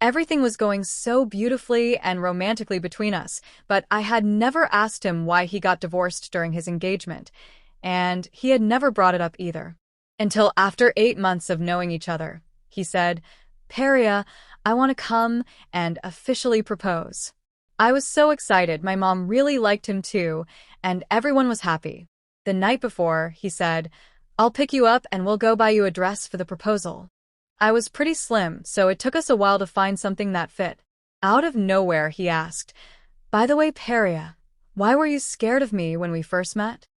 Everything was going so beautifully and romantically between us, but I had never asked him why he got divorced during his engagement, and he had never brought it up either. Until after 8 months of knowing each other, he said, "Pariya, I want to come and officially propose." I was so excited. My mom really liked him too, and everyone was happy. The night before, he said, "I'll pick you up and we'll go buy you a dress for the proposal." I was pretty slim, so it took us a while to find something that fit. Out of nowhere, he asked, "By the way, Pariya, why were you scared of me when we first met?"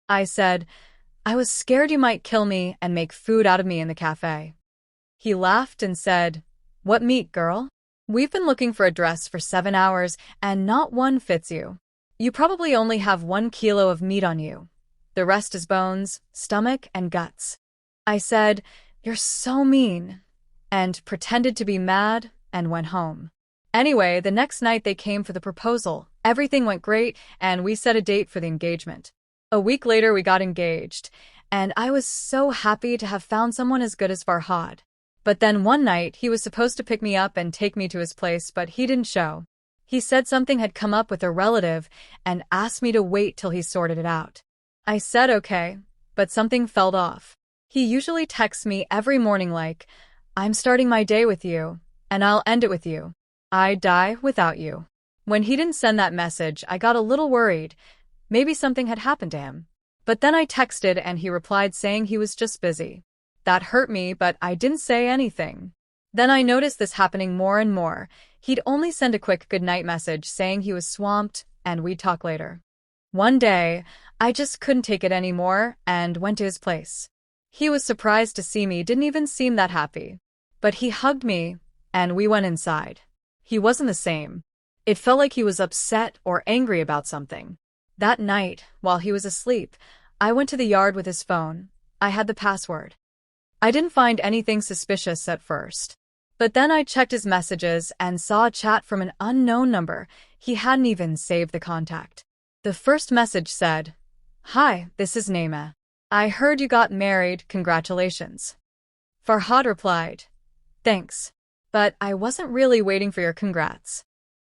I said, "I was scared you might kill me and make food out of me in the cafe." He laughed and said, "What meat, girl? We've been looking for a dress for 7 hours and not one fits you. You probably only have 1 kilo of meat on you. The rest is bones, stomach, and guts." I said, "You're so mean," and pretended to be mad and went home. Anyway, the next night they came for the proposal. Everything went great, and we set a date for the engagement. A week later, we got engaged, and I was so happy to have found someone as good as Farhad. But then one night, he was supposed to pick me up and take me to his place, but he didn't show. He said something had come up with a relative and asked me to wait till he sorted it out. I said okay, but something felt off. He usually texts me every morning like, "I'm starting my day with you, and I'll end it with you. I die without you." When he didn't send that message, I got a little worried. Maybe something had happened to him. But then I texted and he replied saying he was just busy. That hurt me, but I didn't say anything. Then I noticed this happening more and more. He'd only send a quick goodnight message saying he was swamped and we'd talk later. One day, I just couldn't take it anymore and went to his place. He was surprised to see me, didn't even seem that happy. But he hugged me, and we went inside. He wasn't the same. It felt like he was upset or angry about something. That night, while he was asleep, I went to the yard with his phone. I had the password. I didn't find anything suspicious at first. But then I checked his messages and saw a chat from an unknown number. He hadn't even saved the contact. The first message said, "Hi, this is Naima. I heard you got married, congratulations." Farhad replied, "Thanks, but I wasn't really waiting for your congrats."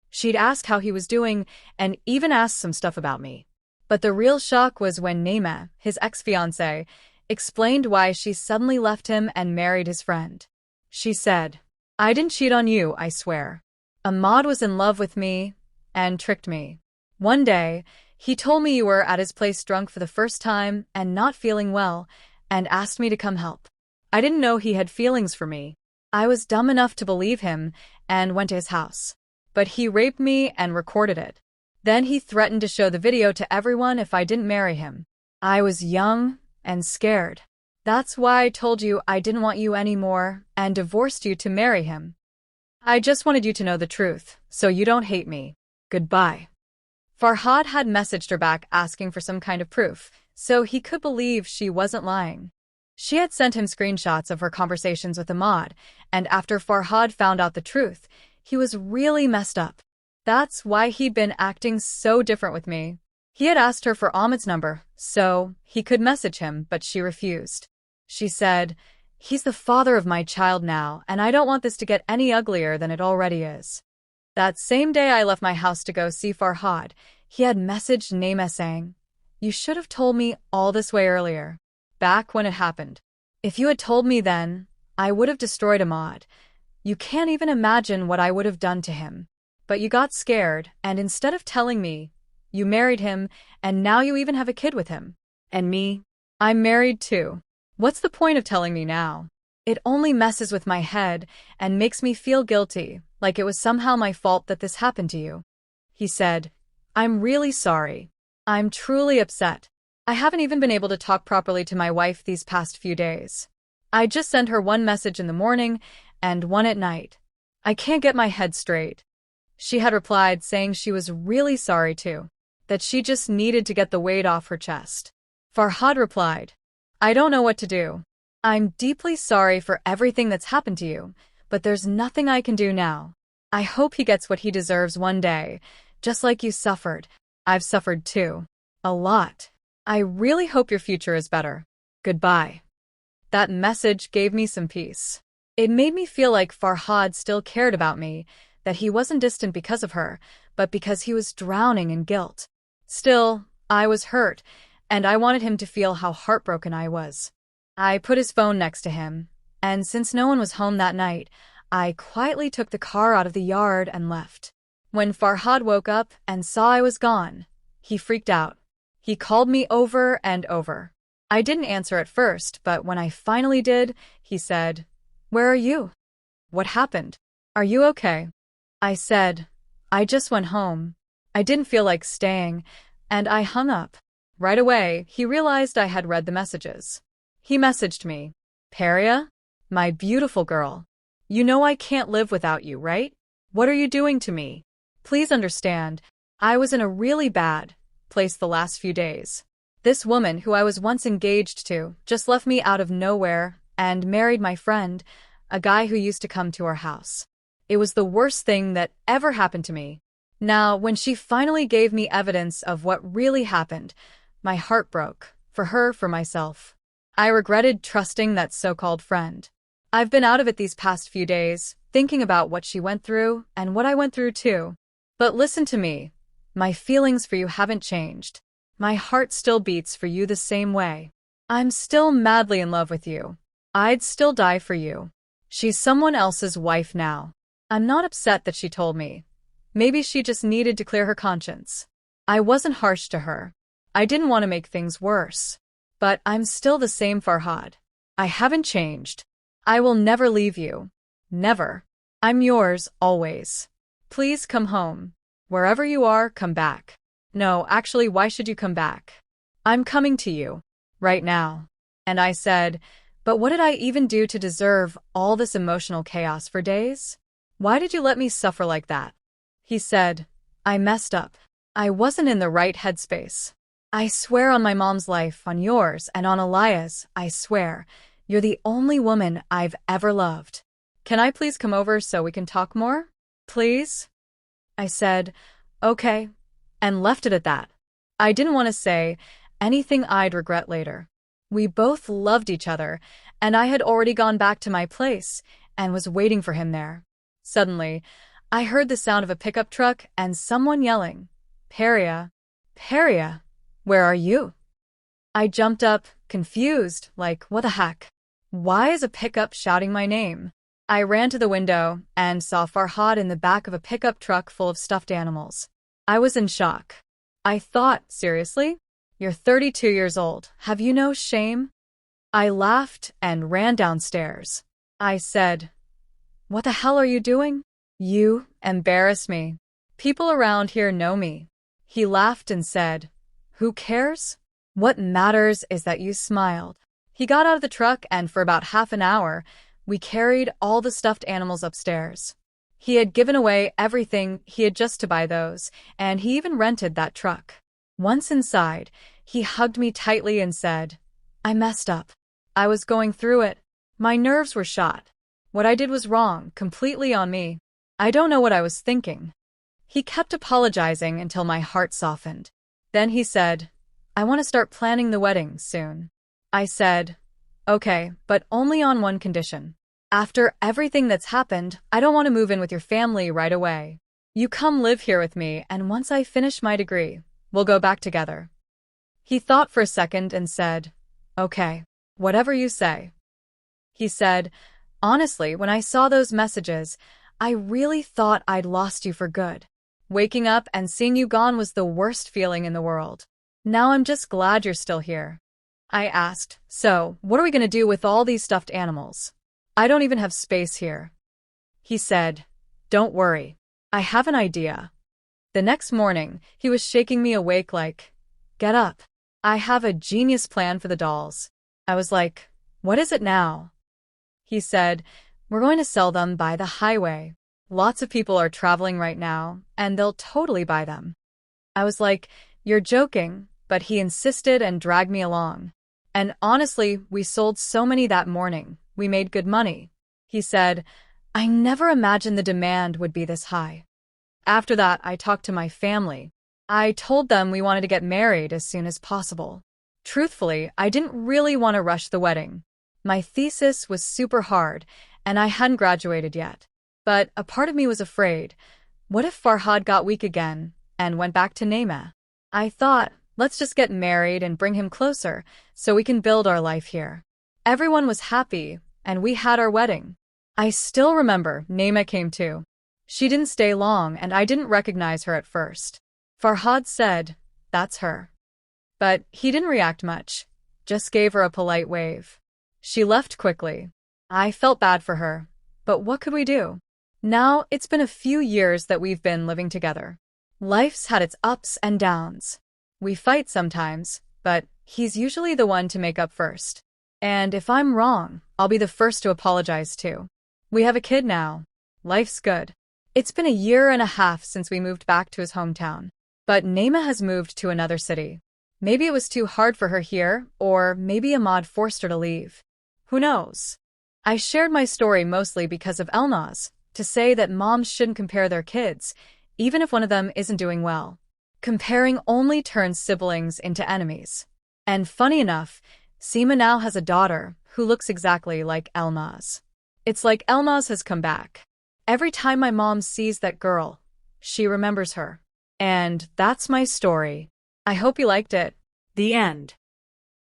She'd asked how he was doing and even asked some stuff about me. But the real shock was when Naima, his ex-fiancé, explained why she suddenly left him and married his friend. She said, "I didn't cheat on you, I swear. Ahmad was in love with me and tricked me. One day, he told me you were at his place drunk for the first time and not feeling well, and asked me to come help. I didn't know he had feelings for me. I was dumb enough to believe him and went to his house. But he raped me and recorded it. Then he threatened to show the video to everyone if I didn't marry him. I was young and scared. That's why I told you I didn't want you anymore and divorced you to marry him. I just wanted you to know the truth, so you don't hate me. Goodbye." Farhad had messaged her back asking for some kind of proof, so he could believe she wasn't lying. She had sent him screenshots of her conversations with Ahmad, and after Farhad found out the truth, he was really messed up. That's why he'd been acting so different with me. He had asked her for Ahmad's number, so he could message him, but she refused. She said, "He's the father of my child now, and I don't want this to get any uglier than it already is." That same day I left my house to go see Farhad. He had messaged Naima saying, "You should have told me all this way earlier, back when it happened. If you had told me then, I would have destroyed Ahmad. You can't even imagine what I would have done to him. But you got scared, and instead of telling me, you married him, and now you even have a kid with him. And me? I'm married too. What's the point of telling me now? It only messes with my head and makes me feel guilty, like it was somehow my fault that this happened to you." He said, "I'm really sorry. I'm truly upset. I haven't even been able to talk properly to my wife these past few days. I just sent her one message in the morning and one at night. I can't get my head straight." She had replied saying she was really sorry too, that she just needed to get the weight off her chest. Farhad replied, "I don't know what to do. I'm deeply sorry for everything that's happened to you, but there's nothing I can do now. I hope he gets what he deserves one day, just like you suffered. I've suffered too. A lot. I really hope your future is better. Goodbye." That message gave me some peace. It made me feel like Farhad still cared about me, that he wasn't distant because of her, but because he was drowning in guilt. Still, I was hurt, and I wanted him to feel how heartbroken I was. I put his phone next to him, and since no one was home that night, I quietly took the car out of the yard and left. When Farhad woke up and saw I was gone, he freaked out. He called me over and over. I didn't answer at first, but when I finally did, he said, "Where are you? What happened? Are you okay?" I said, "I just went home. I didn't feel like staying," and I hung up. Right away, he realized I had read the messages. He messaged me, "Pariya, my beautiful girl. You know I can't live without you, right? What are you doing to me? Please understand, I was in a really bad place the last few days. This woman who I was once engaged to just left me out of nowhere and married my friend, a guy who used to come to our house. It was the worst thing that ever happened to me. Now, when she finally gave me evidence of what really happened, my heart broke, for her, for myself. I regretted trusting that so-called friend. I've been out of it these past few days, thinking about what she went through and what I went through too. But listen to me. My feelings for you haven't changed. My heart still beats for you the same way. I'm still madly in love with you. I'd still die for you. She's someone else's wife now. I'm not upset that she told me. Maybe she just needed to clear her conscience. I wasn't harsh to her. I didn't want to make things worse. But I'm still the same Farhad. I haven't changed. I will never leave you. Never. I'm yours, always. Please come home. Wherever you are, come back. No, actually, why should you come back? I'm coming to you. Right now." And I said, "But what did I even do to deserve all this emotional chaos for days? Why did you let me suffer like that?" He said, "I messed up. I wasn't in the right headspace. I swear on my mom's life, on yours, and on Elias, I swear, you're the only woman I've ever loved. Can I please come over so we can talk more? Please?" I said, "Okay," and left it at that. I didn't want to say anything I'd regret later. We both loved each other, and I had already gone back to my place and was waiting for him there. Suddenly, I heard the sound of a pickup truck and someone yelling, "Pariya, Pariya, where are you?" I jumped up, confused, like, what the heck? Why is a pickup shouting my name? I ran to the window and saw Farhad in the back of a pickup truck full of stuffed animals. I was in shock. I thought, seriously? You're 32 years old. Have you no shame? I laughed and ran downstairs. I said, "What the hell are you doing? You embarrass me. People around here know me." He laughed and said, "Who cares? What matters is that you smiled." He got out of the truck and for about half an hour, we carried all the stuffed animals upstairs. He had given away everything he had just to buy those, and he even rented that truck. Once inside, he hugged me tightly and said, "I messed up. I was going through it. My nerves were shot. What I did was wrong, completely on me. I don't know what I was thinking." He kept apologizing until my heart softened. Then he said, "I want to start planning the wedding soon." I said, "Okay, but only on one condition. After everything that's happened, I don't want to move in with your family right away. You come live here with me, and once I finish my degree, we'll go back together." He thought for a second and said, "Okay, whatever you say." He said, "Honestly, when I saw those messages, I really thought I'd lost you for good. Waking up and seeing you gone was the worst feeling in the world. Now I'm just glad you're still here." I asked, "So, what are we going to do with all these stuffed animals? I don't even have space here." He said, "Don't worry. I have an idea." The next morning, he was shaking me awake like, "Get up. I have a genius plan for the dolls." I was like, "What is it now?" He said, "We're going to sell them by the highway. Lots of people are traveling right now, and they'll totally buy them." I was like, "You're joking," but he insisted and dragged me along. And honestly, we sold so many that morning. We made good money. He said, "I never imagined the demand would be this high." After that, I talked to my family. I told them we wanted to get married as soon as possible. Truthfully, I didn't really want to rush the wedding. My thesis was super hard, and I hadn't graduated yet. But a part of me was afraid. What if Farhad got weak again and went back to Naima? I thought, let's just get married and bring him closer so we can build our life here. Everyone was happy, and we had our wedding. I still remember Naima came too. She didn't stay long, and I didn't recognize her at first. Farhad said, "That's her." But he didn't react much, just gave her a polite wave. She left quickly. I felt bad for her, but what could we do? Now it's been a few years that we've been living together. Life's had its ups and downs. We fight sometimes, but he's usually the one to make up first. And if I'm wrong, I'll be the first to apologize too. We have a kid now. Life's good. It's been a year and a half since we moved back to his hometown. But Naima has moved to another city. Maybe it was too hard for her here, or maybe Ahmad forced her to leave. Who knows? I shared my story mostly because of Elnaz, to say that moms shouldn't compare their kids, even if one of them isn't doing well. Comparing only turns siblings into enemies. And funny enough, Seema now has a daughter who looks exactly like Elnaz. It's like Elnaz has come back. Every time my mom sees that girl, she remembers her. And that's my story. I hope you liked it. The end.